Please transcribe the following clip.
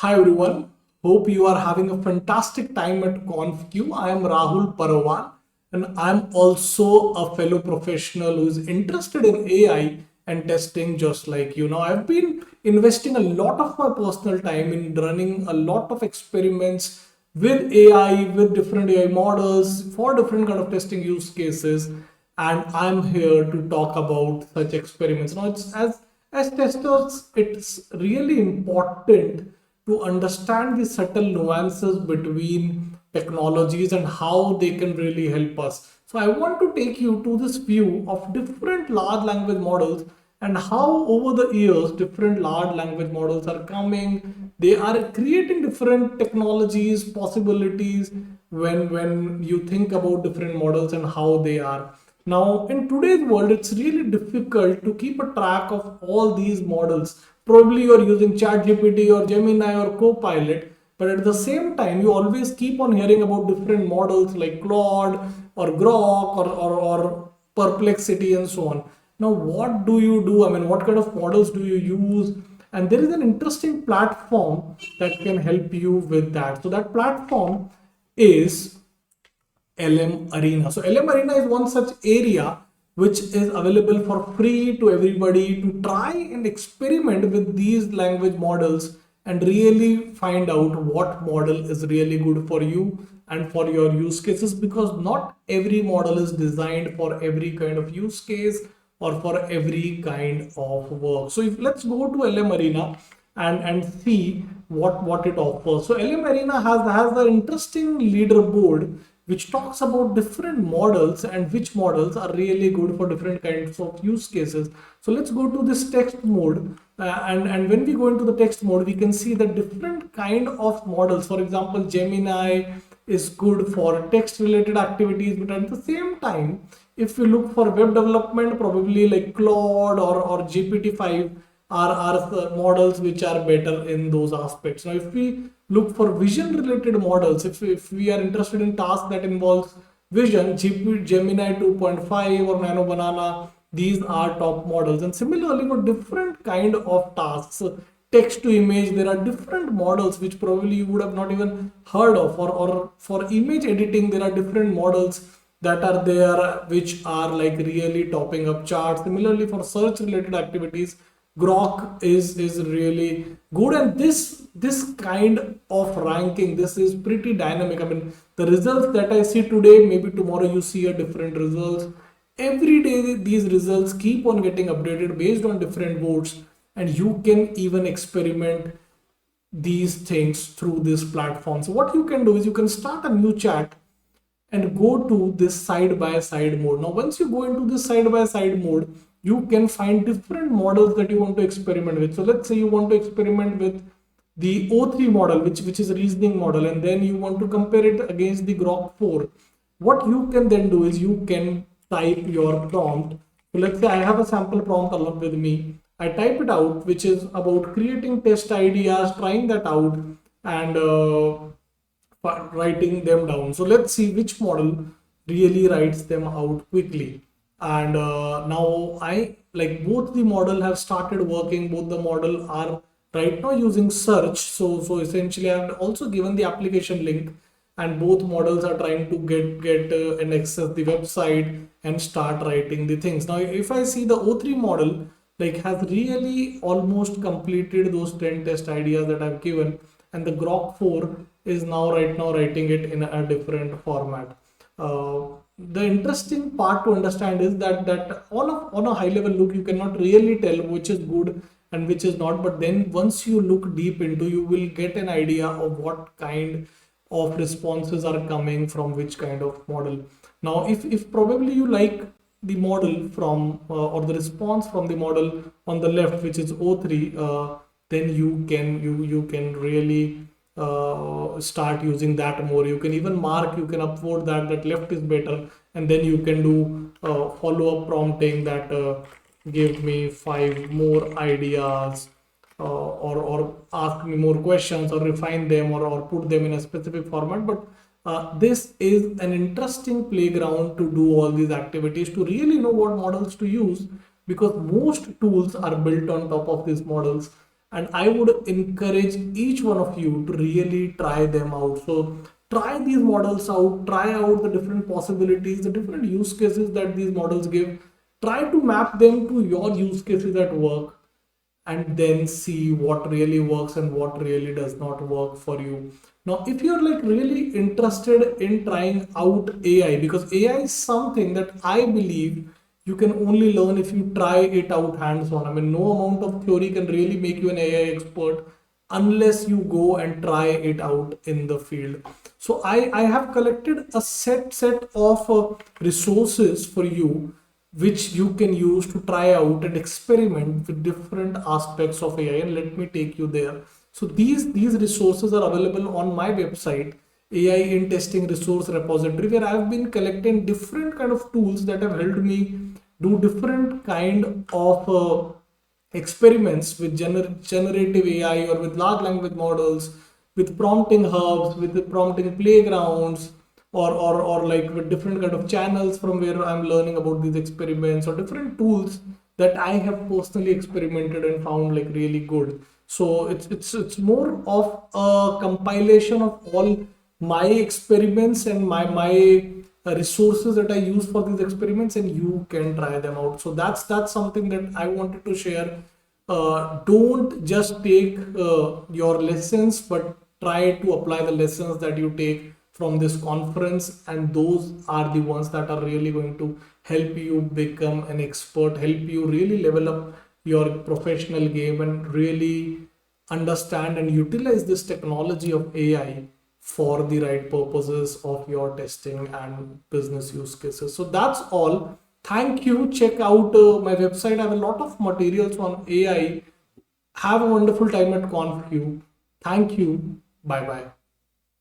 Hi everyone, hope you are having a fantastic time at ConfQ. I am Rahul Parwal and I'm also a fellow professional who is interested in AI and testing just like you. Now, I've been investing a lot of my personal time in running a lot of experiments with AI, with different AI models for different kind of testing use cases, and I'm here to talk about such experiments. Now, it's as testers, it's really important to understand the subtle nuances between technologies and how they can really help us. So I want to take you to this view of different large language models and how over the years different large language models are coming. They are creating different technologies, possibilities when you think about different models and how they are. Now, in today's world, it's really difficult to keep a track of all these models. Probably you're using ChatGPT or Gemini or Copilot, but at the same time, you always keep on hearing about different models like Claude or Grok or Perplexity and so on. Now, what do you do? I mean, what kind of models do you use? And there is an interesting platform that can help you with that. So, that platform is LM Arena. So LM Arena is one such area which is available for free to everybody to try and experiment with these language models and really find out what model is really good for you and for your use cases, because not every model is designed for every kind of use case or for every kind of work. So if let's go to LM Arena and see what it offers. So LM Arena has an interesting leaderboard which talks about different models and which models are really good for different kinds of use cases. So let's go to this text mode, and when we go into the text mode, we can see the different kind of models. For example, Gemini is good for text related activities, but at the same time, if we look for web development, probably like Claude or GPT-5 are the models which are better in those aspects. Now, if we look for vision related models, if we are interested in tasks that involves vision, Gemini 2.5 or Nano Banana, these are top models. And similarly for different kind of tasks, text to image, there are different models which probably you would have not even heard of, or for image editing, there are different models that are there which are like really topping up charts. Similarly for search related activities, Grok is really good, and this kind of ranking, this is pretty dynamic. I mean, the results that I see today, maybe tomorrow you see a different results. Every day these results keep on getting updated based on different votes, and you can even experiment these things through this platform. So what you can do is you can start a new chat and go to this side by side mode. Now, once you go into this side by side mode, you can find different models that you want to experiment with. So let's say you want to experiment with the O3 model, which is a reasoning model, and then you want to compare it against the Grok 4. What you can then do is you can type your prompt. So let's say I have a sample prompt along with me. I type it out, which is about creating test ideas, trying that out, and writing them down. So let's see which model really writes them out quickly. And now I like both the model have started working. Both the model are right now using search. So essentially, I've also given the application link, and both models are trying to get and access the website and start writing the things. Now, if I see the O3 model, like has really almost completed those 10 test ideas that I've given, and the Grok 4 is now right now writing it in a different format. The interesting part to understand is that on a high level look, you cannot really tell which is good and which is not, but then once you look deep into, you will get an idea of what kind of responses are coming from which kind of model. Now, if probably you like the model from or the response from the model on the left, which is O3, then you can really start using that more. You can even mark, you can upvote that left is better, and then you can do follow-up prompting that give me 5 more ideas, or ask me more questions, or refine them, or put them in a specific format. But this is an interesting playground to do all these activities, to really know what models to use, because most tools are built on top of these models. and I would encourage each one of you to really try them out. So try these models out, try out the different possibilities, the different use cases that these models give, try to map them to your use cases at work, and then see what really works and what really does not work for you. Now, if you're like really interested in trying out AI, because AI is something that I believe you can only learn if you try it out hands-on. I mean, no amount of theory can really make you an AI expert unless you go and try it out in the field. So I have collected a set of resources for you, which you can use to try out and experiment with different aspects of AI. And let me take you there. So these resources are available on my website, AI in Testing Resource Repository, where I've been collecting different kind of tools that have helped me do different kind of experiments with generative AI or with large language models, with prompting hubs, with the prompting playgrounds, or like with different kind of channels from where I'm learning about these experiments, or different tools that I have personally experimented and found like really good. So it's more of a compilation of all my experiments and my resources that I use for these experiments, and you can try them out. So that's something that I wanted to share. Don't just take your lessons, but try to apply the lessons that you take from this conference, and those are the ones that are really going to help you become an expert, help you really level up your professional game, and really understand and utilize this technology of AI for the right purposes of your testing and business use cases. So that's all. Thank you. Check out my website. I have a lot of materials on AI. Have a wonderful time at ConfQ. Thank you. Bye bye.